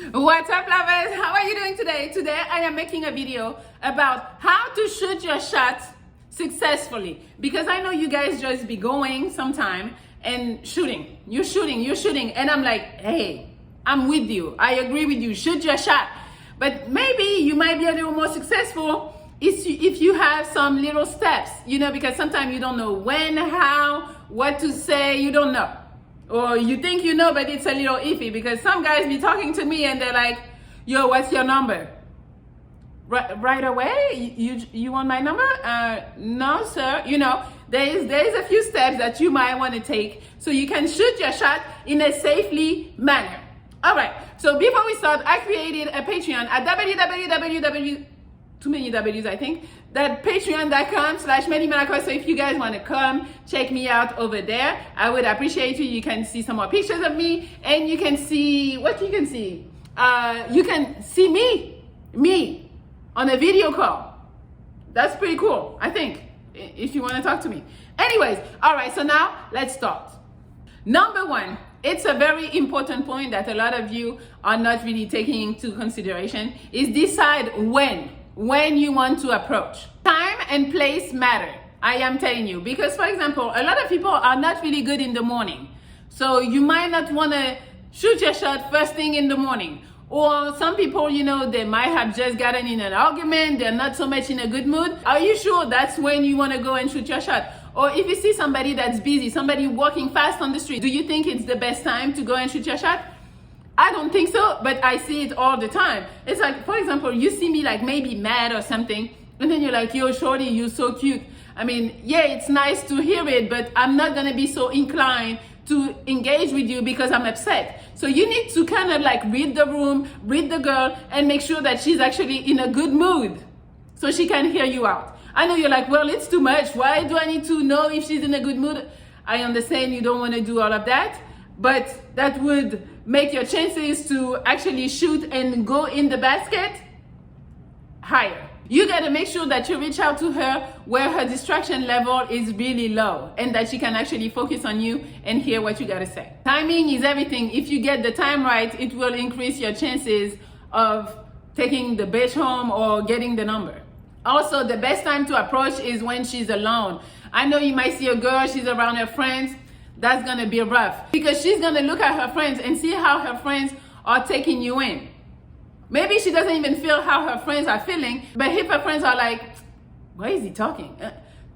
What's up, lovers? How are you doing today? Today I am making a video about how to shoot your shot successfully, because I know you guys just be going sometime and shooting. You're shooting, and I'm like, hey, I'm with you. I agree with you. Shoot your shot. But maybe you might be a little more successful if you have some little steps, because sometimes you don't know when, how, what to say, you don't know. Or you think you know, but it's a little iffy, because some guys be talking to me and they're like, yo, what's your number? Right away? You want my number? No, sir. There's a few steps that you might want to take so you can shoot your shot in a safely manner. All right. So before we start, I created a Patreon at www, too many W's, I think, that patreon.com/Melli Monaco. So if you guys want to come check me out over there, I would appreciate you. You can see some more pictures of me, and you can see what you can see. You can see me on a video call. That's pretty cool, I think, if you want to talk to me. Anyways, all right, so now let's start. Number one, it's a very important point that a lot of you are not really taking into consideration, is decide when you want to approach. Time and place matter, I am telling you, because for example, a lot of people are not really good in the morning. So you might not want to shoot your shot first thing in the morning. Or some people, they might have just gotten in an argument, they're not so much in a good mood. Are you sure that's when you want to go and shoot your shot? Or if you see somebody that's busy, somebody walking fast on the street, do you think it's the best time to go and shoot your shot? I don't think so, but I see it all the time. It's like, for example, you see me like maybe mad or something, and then you're like, yo, shorty, you're so cute. I mean, yeah, it's nice to hear it, but I'm not gonna be so inclined to engage with you because I'm upset. So you need to kind of like read the room, read the girl, and make sure that she's actually in a good mood so she can hear you out. I know you're like, well, it's too much. Why do I need to know if she's in a good mood? I understand you don't want to do all of that, but that would make your chances to actually shoot and go in the basket higher. You got to make sure that you reach out to her where her distraction level is really low and that she can actually focus on you and hear what you got to say. Timing is everything. If you get the time right, it will increase your chances of taking the bitch home or getting the number. Also, the best time to approach is when she's alone. I know you might see a girl, she's around her friends. That's gonna be rough, because she's gonna look at her friends and see how her friends are taking you in. Maybe she doesn't even feel how her friends are feeling, but if her friends are like, why is he talking?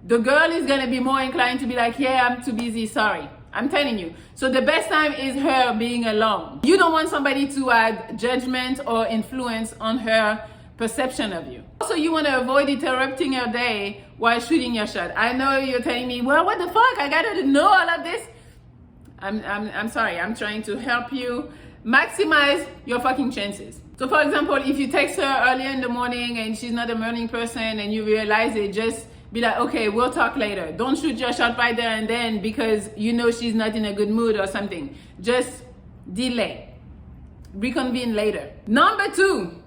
The girl is gonna be more inclined to be like, yeah, I'm too busy, sorry. I'm telling you. So the best time is her being alone. You don't want somebody to add judgment or influence on her perception of you. Also, you want to avoid interrupting your day while shooting your shot. I know you're telling me, well, what the fuck? I gotta know all of this. I'm sorry. I'm trying to help you maximize your fucking chances. So for example, if you text her earlier in the morning and she's not a morning person and you realize it, just be like, okay, we'll talk later. Don't shoot your shot right there and then because you know she's not in a good mood or something. Just delay. Reconvene later. Number two,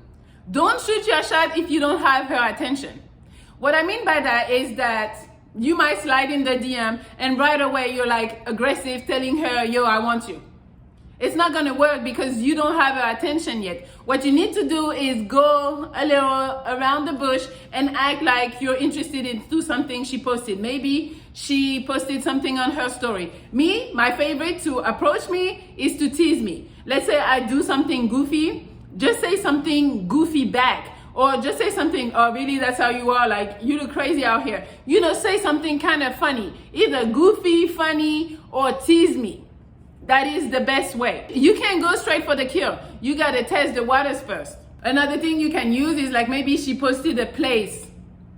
don't shoot your shot if you don't have her attention. What I mean by that is that you might slide in the DM and right away you're like aggressive, telling her, yo, I want you. It's not gonna work because you don't have her attention yet. What you need to do is go a little around the bush and act like you're interested in something she posted. Maybe she posted something on her story. Me, my favorite to approach me is to tease me. Let's say I do something goofy. Just say something goofy back, or just say something, oh really, that's how you are, like you look crazy out here. Say something kind of funny, either goofy, funny, or tease me. That is the best way. You can't go straight for the kill. You gotta test the waters first. Another thing you can use is like maybe she posted a place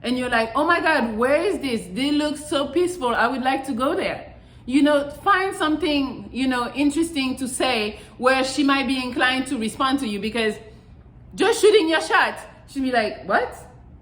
and you're like, oh my God, where is this? This looks so peaceful. I would like to go there. Find something, interesting to say where she might be inclined to respond to you, because just shooting your shot, she'll be like, what?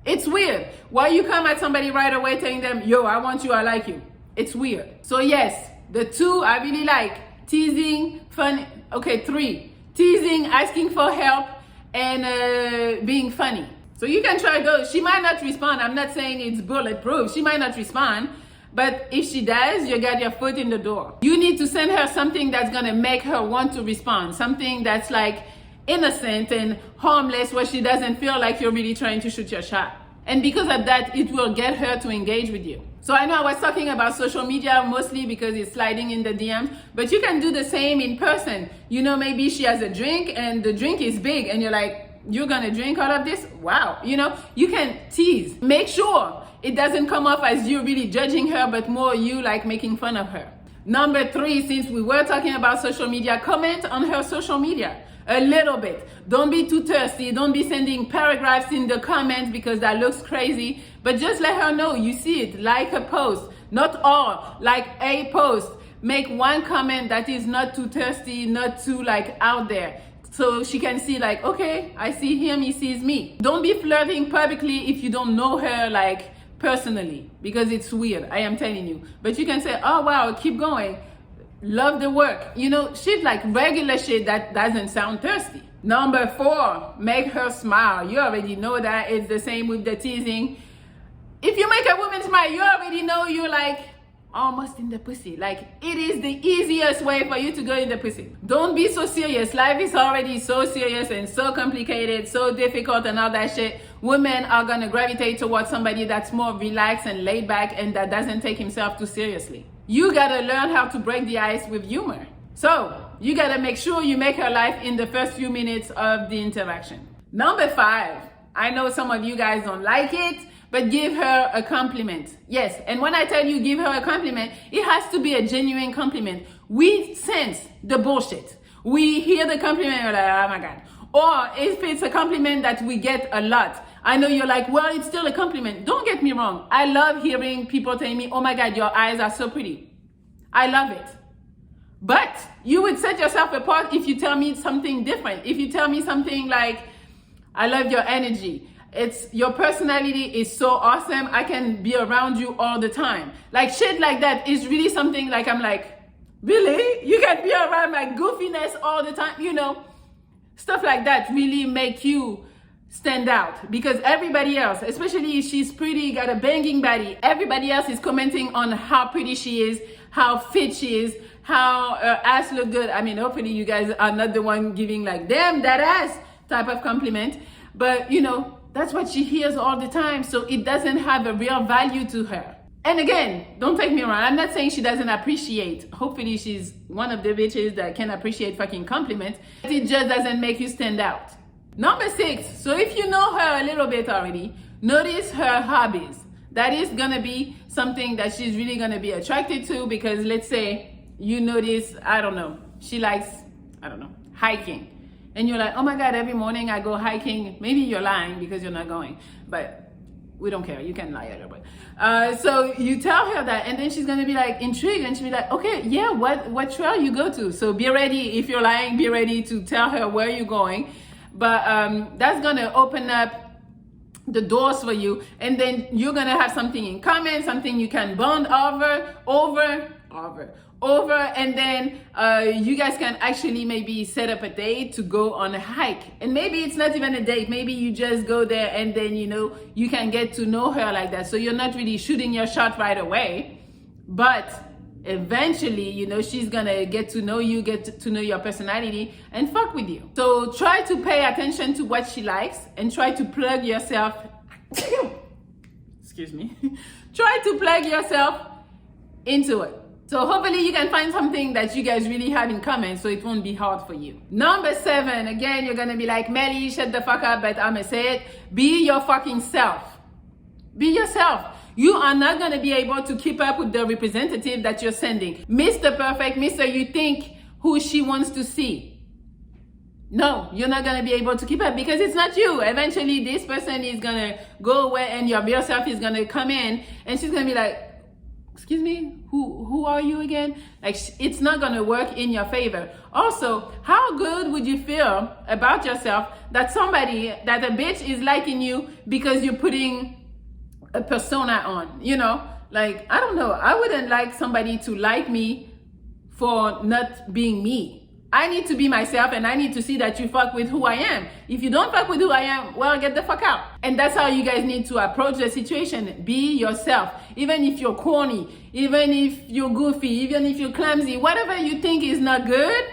It's weird. Why you come at somebody right away telling them, yo, I want you, I like you? It's weird. So yes, the two I really like, teasing, fun. Okay, 3, teasing, asking for help, and being funny. So you can try those. She might not respond. I'm not saying it's bulletproof. She might not respond. But if she does, you got your foot in the door. You need to send her something that's gonna make her want to respond. Something that's like innocent and harmless, where she doesn't feel like you're really trying to shoot your shot. And because of that, it will get her to engage with you. So I know I was talking about social media mostly because it's sliding in the DMs, but you can do the same in person. You know, maybe she has a drink and the drink is big and you're like, you're gonna drink all of this? Wow. You know, you can tease. Make sure it doesn't come off as you really judging her, but more you like making fun of her. Number 3, since we were talking about social media, comment on her social media. A little bit. Don't be too thirsty. Don't be sending paragraphs in the comments because that looks crazy. But just let her know you see it. Like a post. Not all. Like a post. Make one comment that is not too thirsty, not too like out there. So she can see like, okay, I see him, he sees me. Don't be flirting publicly if you don't know her like personally, because it's weird. I am telling you. But you can say, oh wow, keep going. Love the work. You know, shit like regular shit that doesn't sound thirsty. Number 4, make her smile. You already know that. It's the same with the teasing. If you make a woman smile, you already know you're like almost in the pussy. Like, it is the easiest way for you to go in the pussy. Don't be so serious. Life is already so serious and so complicated, so difficult and all that shit. Women are gonna gravitate towards somebody that's more relaxed and laid back and that doesn't take himself too seriously. You gotta learn how to break the ice with humor. So you gotta make sure you make her laugh in the first few minutes of the interaction. Number 5, I know some of you guys don't like it, but give her a compliment. Yes, and when I tell you give her a compliment, it has to be a genuine compliment. We sense the bullshit. We hear the compliment, we're like, oh my God. Or if it's a compliment that we get a lot, I know you're like, well, it's still a compliment. Don't get me wrong. I love hearing people telling me, oh my God, your eyes are so pretty. I love it. But you would set yourself apart if you tell me something different. If you tell me something like, I love your energy. Your personality is so awesome. I can be around you all the time. Like shit like that is really something like, I'm like, really? You can be around my goofiness all the time? You know, stuff like that really make you stand out, because everybody else, especially if she's pretty, got a banging body, everybody else is commenting on how pretty she is, how fit she is, how her ass look good. I mean, hopefully you guys are not the one giving like, damn, that ass type of compliment. But you know, that's what she hears all the time. So it doesn't have a real value to her. And again, don't take me wrong. I'm not saying she doesn't appreciate. Hopefully she's one of the bitches that can appreciate fucking compliments. It just doesn't make you stand out. Number 6, so if you know her a little bit already, notice her hobbies. That is gonna be something that she's really gonna be attracted to, because let's say you notice, I don't know, she likes, I don't know, hiking. And you're like, oh my God, every morning I go hiking. Maybe you're lying because you're not going, but we don't care. You can lie a little bit. So you tell her that, and then she's gonna be like intrigued, and she'll be like, okay, yeah, what trail you go to? So be ready. If you're lying, be ready to tell her where you're going. But that's gonna open up the doors for you, and then you're gonna have something in common, something you can bond over, and then you guys can actually maybe set up a date to go on a hike. And maybe it's not even a date, maybe you just go there and then, you know, you can get to know her like that. So you're not really shooting your shot right away, but eventually, you know, she's gonna get to know you, get to know your personality, and fuck with you. So try to pay attention to what she likes and try to plug yourself excuse me try to plug yourself into it. So hopefully you can find something that you guys really have in common, so it won't be hard for you. Number 7, again, you're gonna be like, Melli, shut the fuck up, but I'ma say it. Be your fucking self. Be yourself. You are not going to be able to keep up with the representative that you're sending. Mr. Perfect, Mr. You think who she wants to see. No, you're not going to be able to keep up because it's not you. Eventually, this person is going to go away and your real self is going to come in and she's going to be like, excuse me, who are you again? Like, it's not going to work in your favor. Also, how good would you feel about yourself that a bitch is liking you because you're putting a persona on, you know? Like, I don't know, I wouldn't like somebody to like me for not being me. I need to be myself, and I need to see that you fuck with who I am. If you don't fuck with who I am, well, get the fuck out. And that's how you guys need to approach the situation. Be yourself. Even if you're corny, even if you're goofy, even if you're clumsy, whatever you think is not good,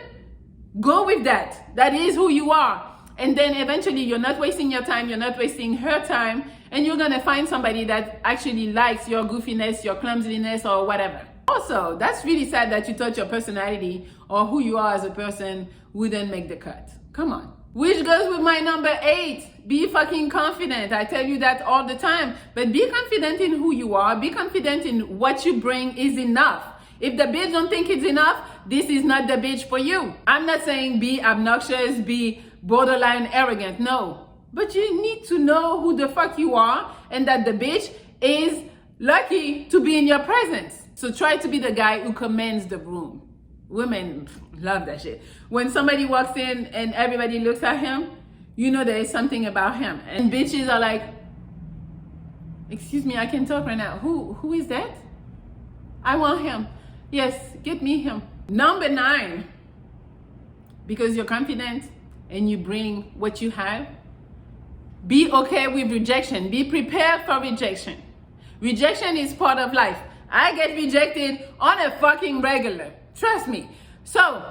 Go with that. That is who you are. And then eventually you're not wasting your time, you're not wasting her time, and you're gonna find somebody that actually likes your goofiness, your clumsiness, or whatever. Also, that's really sad that you thought your personality or who you are as a person wouldn't make the cut. Come on. Which goes with my number 8. Be fucking confident. I tell you that all the time. But be confident in who you are. Be confident in what you bring is enough. If the bitch don't think it's enough, this is not the bitch for you. I'm not saying be obnoxious, be borderline arrogant. No. But you need to know who the fuck you are and that the bitch is lucky to be in your presence. So try to be the guy who commands the room. Women love that shit. When somebody walks in and everybody looks at him, you know there is something about him. And bitches are like, excuse me, I can talk right now. Who is that? I want him. Yes, get me him. Number 9, because you're confident and you bring what you have, be okay with rejection. Be prepared for rejection. Rejection is part of life. I get rejected on a fucking regular. Trust me. So,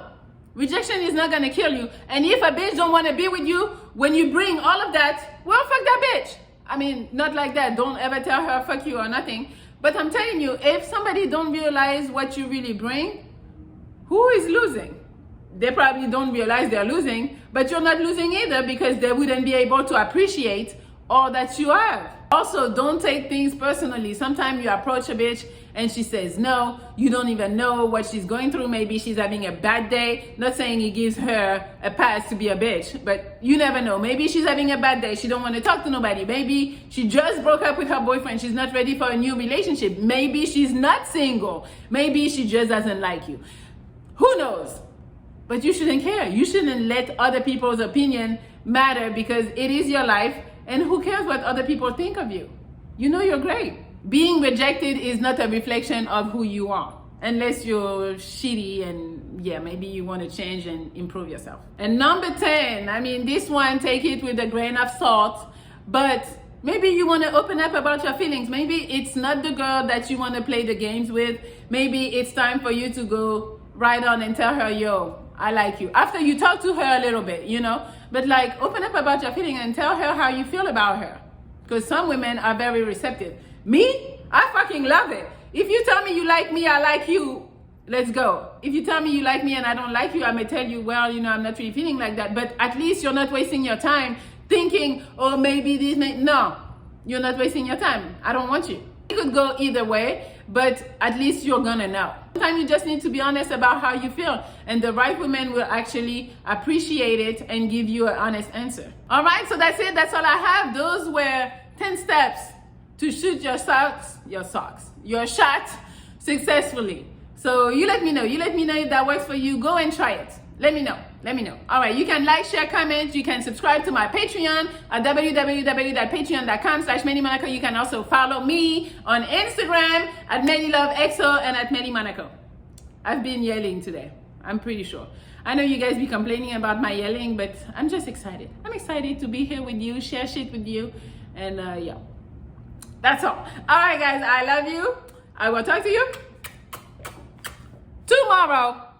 rejection is not gonna kill you. And if a bitch don't wanna be with you, when you bring all of that, well, fuck that bitch. I mean, not like that. Don't ever tell her fuck you or nothing. But I'm telling you, if somebody don't realize what you really bring, who is losing? They probably don't realize they're losing, but you're not losing either because they wouldn't be able to appreciate all that you have. Also, don't take things personally. Sometimes you approach a bitch and she says no. You don't even know what she's going through. Maybe she's having a bad day. Not saying it gives her a pass to be a bitch, but you never know. Maybe she's having a bad day. She don't want to talk to nobody. Maybe she just broke up with her boyfriend. She's not ready for a new relationship. Maybe she's not single. Maybe she just doesn't like you. Who knows? But you shouldn't care. You shouldn't let other people's opinion matter because it is your life. And who cares what other people think of you? You know you're great. Being rejected is not a reflection of who you are. Unless you're shitty and yeah, maybe you want to change and improve yourself. And number 10, I mean, this one, take it with a grain of salt. But maybe you want to open up about your feelings. Maybe it's not the girl that you want to play the games with. Maybe it's time for you to go right on and tell her, yo, I like you. After you talk to her a little bit, you know, but like open up about your feeling and tell her how you feel about her. Because some women are very receptive. Me, I fucking love it. If you tell me you like me, I like you, let's go. If you tell me you like me and I don't like you, I may tell you, well, you know, I'm not really feeling like that. But at least you're not wasting your time thinking, oh, maybe this may, no, you're not wasting your time. I don't want you. It could go either way, but at least you're gonna know. Sometimes you just need to be honest about how you feel, and the right woman will actually appreciate it and give you an honest answer. All right, so that's it. That's all I have. Those were 10 steps to shoot your shot successfully. So you let me know. You let me know if that works for you. Go and try it. Let me know. Let me know. All right, you can like, share, comment. You can subscribe to my Patreon at www.patreon.com/MelliMonaco. You can also follow me on Instagram at MelliLoveXO and at MelliMonaco. I've been yelling today. I'm pretty sure. I know you guys be complaining about my yelling, but I'm just excited. I'm excited to be here with you, share shit with you, and yeah. That's all. All right, guys, I love you. I will talk to you tomorrow.